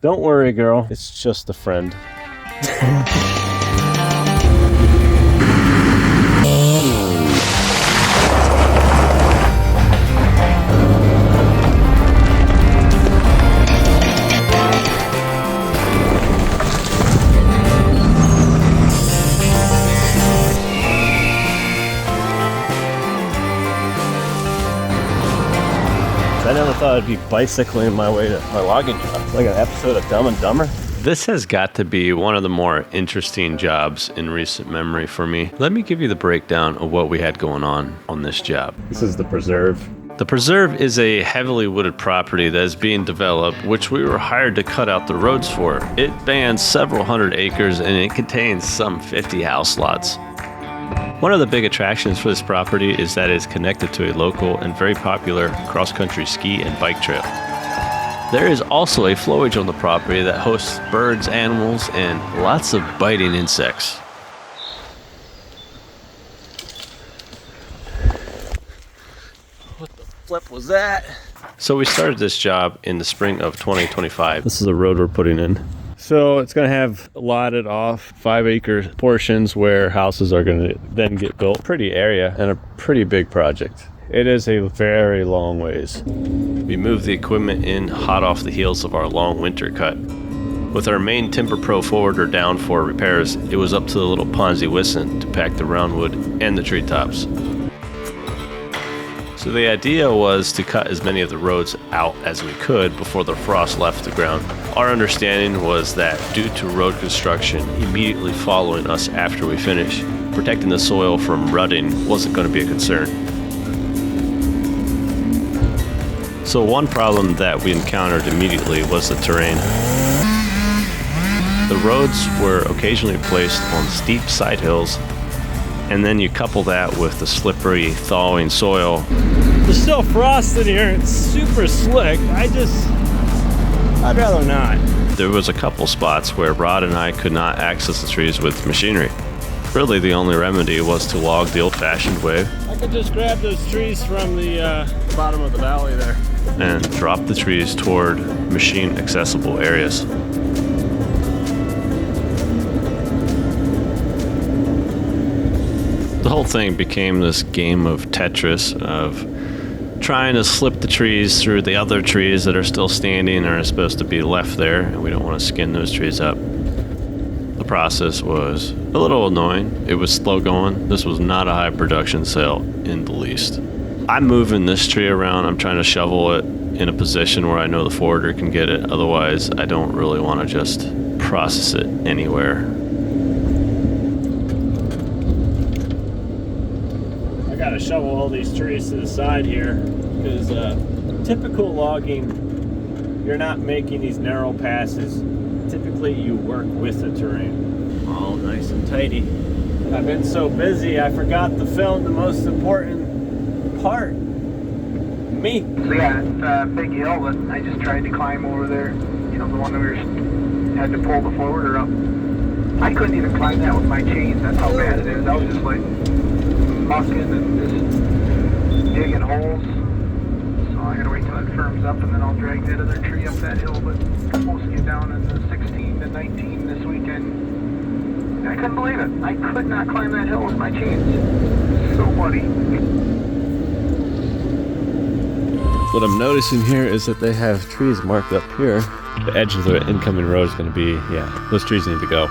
Don't worry, girl. It's just a friend. I never thought I'd be bicycling my way to my logging job. It's like an episode of Dumb and Dumber. This has got to be one of the more interesting jobs in recent memory for me. Let me give you the breakdown of what we had going on this job. This is the preserve. The preserve is a heavily wooded property that is being developed, which we were hired to cut out the roads for. It spans several hundred acres and it contains some 50 house lots. One of the big attractions for this property is that it is connected to a local and very popular cross-country ski and bike trail. There is also a flowage on the property that hosts birds, animals, and lots of biting insects. What the flip was that? So we started this job in the spring of 2025. This is a road we're putting in. So it's going to have allotted off 5-acre portions where houses are going to then get built. Pretty area and a pretty big project. It is a very long ways. We moved the equipment in hot off the heels of our long winter cut. With our main TimberPro forwarder down for repairs, it was up to the little Ponsse Wisent to pack the roundwood and the treetops. So the idea was to cut as many of the roads out as we could before the frost left the ground. Our understanding was that due to road construction immediately following us after we finish, protecting the soil from rutting wasn't going to be a concern. So one problem that we encountered immediately was the terrain. The roads were occasionally placed on steep side hills, and then you couple that with the slippery, thawing soil. There's still frost in here. It's super slick. I'd rather not. There was a couple spots where Rod and I could not access the trees with machinery. Really, the only remedy was to log the old-fashioned way. I could just grab those trees from the bottom of the valley there. And drop the trees toward machine-accessible areas. The whole thing became this game of Tetris, of trying to slip the trees through the other trees that are still standing or are supposed to be left there, and we don't want to skin those trees up. The process was a little annoying. It was slow going. This was not a high production sale in the least. I'm moving this tree around. I'm trying to shovel it in a position where I know the forwarder can get it. Otherwise, I don't really want to just process it anywhere. Got to shovel all these trees to the side here because typical logging, you're not making these narrow passes. Typically you work with the terrain. All nice and tidy. I've been so busy I forgot to film the most important part. Me. So yeah, it's a big hill that I just tried to climb over there. You know, the one that we had to pull the forwarder up. I couldn't even climb that with my chains. That's how bad it is. I was just like mucking and just digging holes. So I gotta wait till it firms up and then I'll drag that other tree up that hill. But I'm supposed to get down in the 16 to 19 this weekend. I couldn't believe it. I could not climb that hill with my chains. So muddy. What I'm noticing here is that they have trees marked up here. The edge of the incoming road is going to be, yeah, those trees need to go.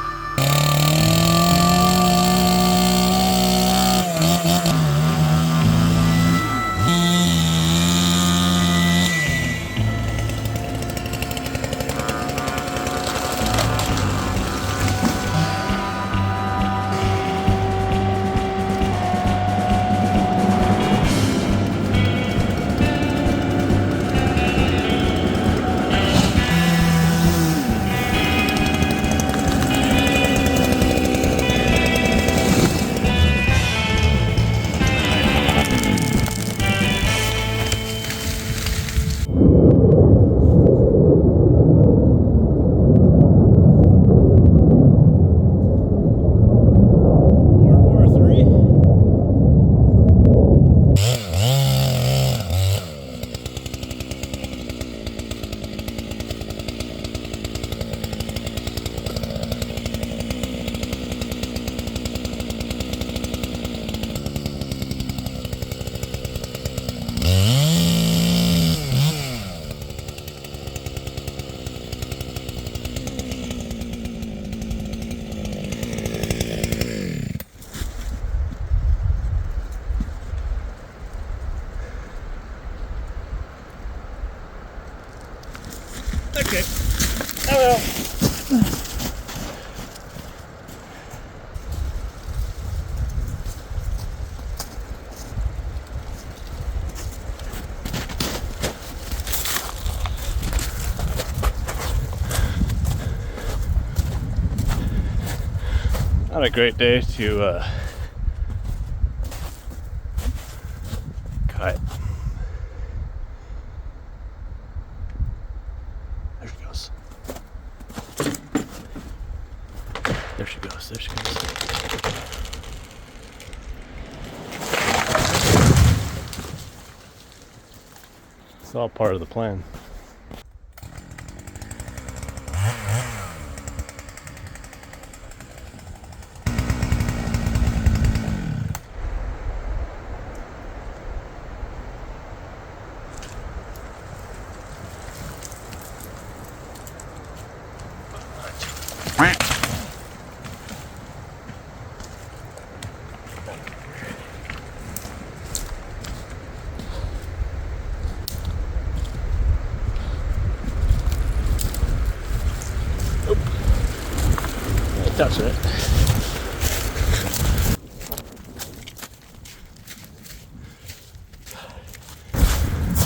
Not a great day to cut. There she goes. There she goes. There she goes. It's all part of the plan. Touching it.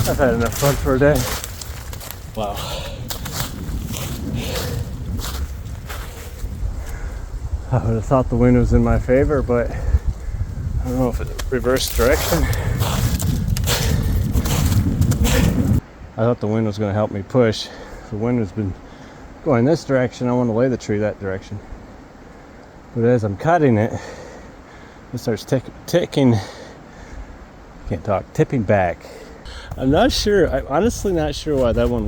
I've had enough fun for a day. Wow. I would have thought the wind was in my favor, but I don't know if it's reverse direction. I thought the wind was going to help me push. The wind has been going this direction. I want to lay the tree that direction. But as I'm cutting it, it starts tipping back. I'm not sure. I'm honestly not sure why that one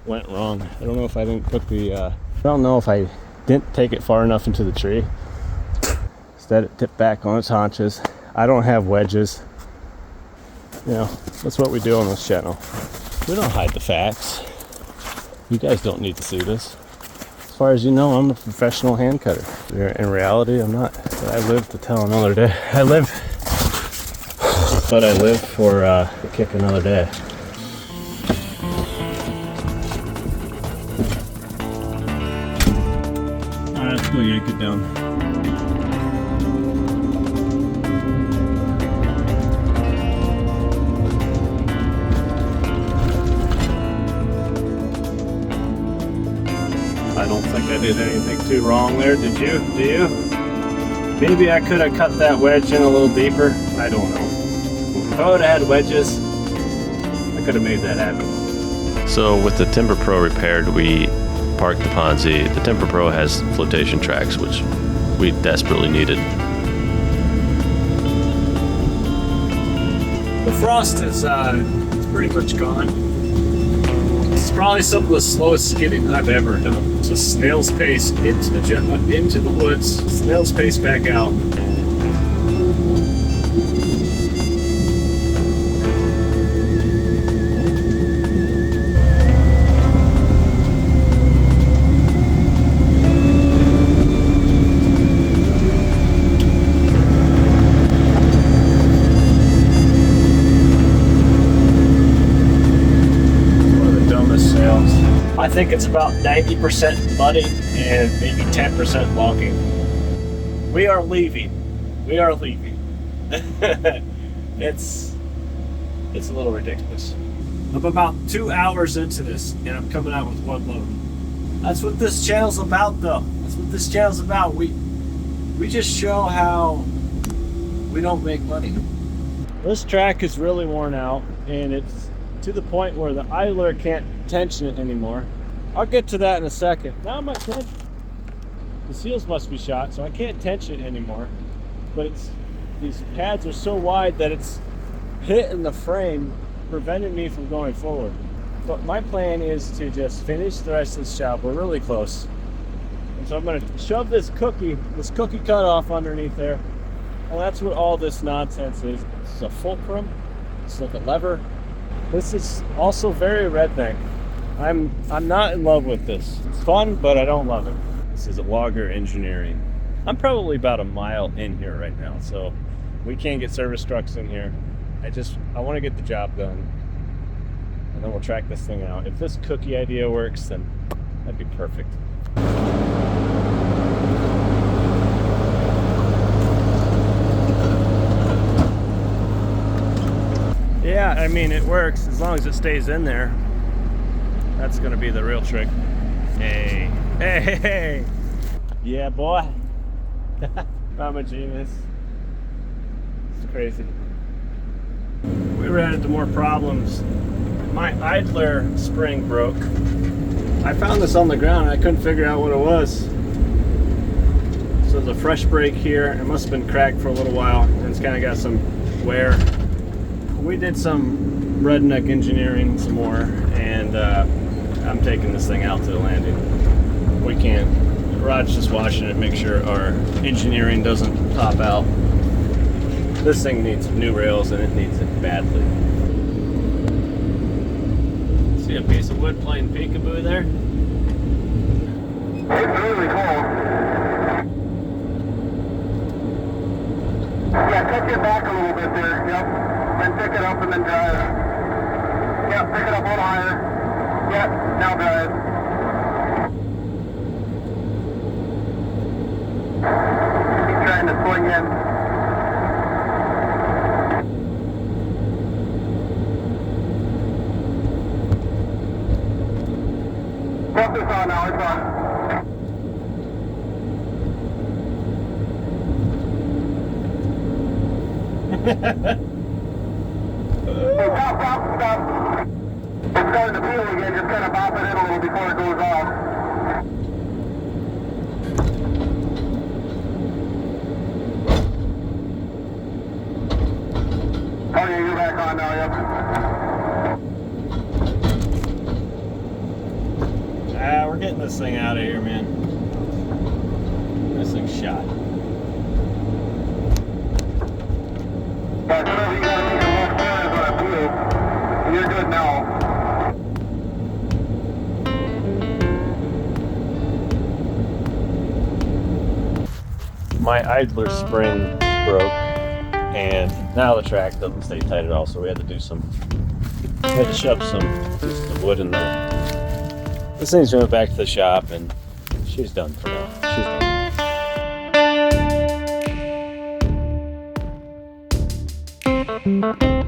went wrong. I don't know if I didn't put the. I don't know if I didn't take it far enough into the tree. Instead, it tipped back on its haunches. I don't have wedges. You know, that's what we do on this channel. We don't hide the facts. You guys don't need to see this. As far as you know, I'm a professional hand cutter. In reality, I'm not. But I live to tell another day. I live for to kick another day. All right, let's go yank it down. I don't think I did anything too wrong there, did you? Do you? Maybe I could have cut that wedge in a little deeper. I don't know. If I would have had wedges, I could have made that happen. So with the TimberPro repaired, we parked the Ponsse. The TimberPro has flotation tracks, which we desperately needed. The frost is it's pretty much gone. It's probably some of the slowest skidding I've ever done. It's a snail's pace into the woods, snail's pace back out. I think it's about 90% muddy and maybe 10% logging. We are leaving. We are leaving. It's a little ridiculous. I'm about 2 hours into this and I'm coming out with one load. That's what this channel's about though. That's what this channel's about. We just show how we don't make money. This track is really worn out and it's to the point where the idler can't tension it anymore. I'll get to that in a second. Now my tension, the seals must be shot, so I can't tension it anymore. But these pads are so wide that it's hitting the frame, preventing me from going forward. But my plan is to just finish the rest of this job. We're really close. And so I'm gonna shove this cookie cut off underneath there. And that's what all this nonsense is. It's a fulcrum, it's like a lever. This is also very redneck. I'm not in love with this. It's fun, but I don't love it. This is a logger engineering. I'm probably about a mile in here right now, so we can't get service trucks in here. I want to get the job done, and then we'll track this thing out. If this cookie idea works, then That'd be perfect. Yeah, I mean, it works as long as it stays in there. That's gonna be the real trick. Hey, hey, hey, hey. Yeah, boy. I'm a genius. It's crazy. We ran into more problems. My idler spring broke. I found this on the ground and I couldn't figure out what it was. So there's a fresh break here. It must have been cracked for a little while and it's kind of got some wear. We did some redneck engineering some more, and I'm taking this thing out to the landing. We can't. Rod's just watching it, make sure our engineering doesn't pop out. This thing needs new rails and it needs it badly. See a piece of wood playing peekaboo there? It's really cold. Yeah, touch it back a little bit there. Yep. Then pick it up and then drive. Yep, pick it up a little higher. Yep, now drive. Keep trying to swing in. Put this on now, it's on. Hey, stop. It's starting to peel again, just kind of bop it in a little before it goes off. Oh yeah, you're back on now, yep. We're getting this thing out of here, man. This thing's shot. But whatever you gotta make a left turn is on a peel. You're good now. My idler spring broke, and now the track doesn't stay tight at all, so we had to do some, shove some pieces of wood in there. This thing's going back to the shop, and she's done for now. She's done.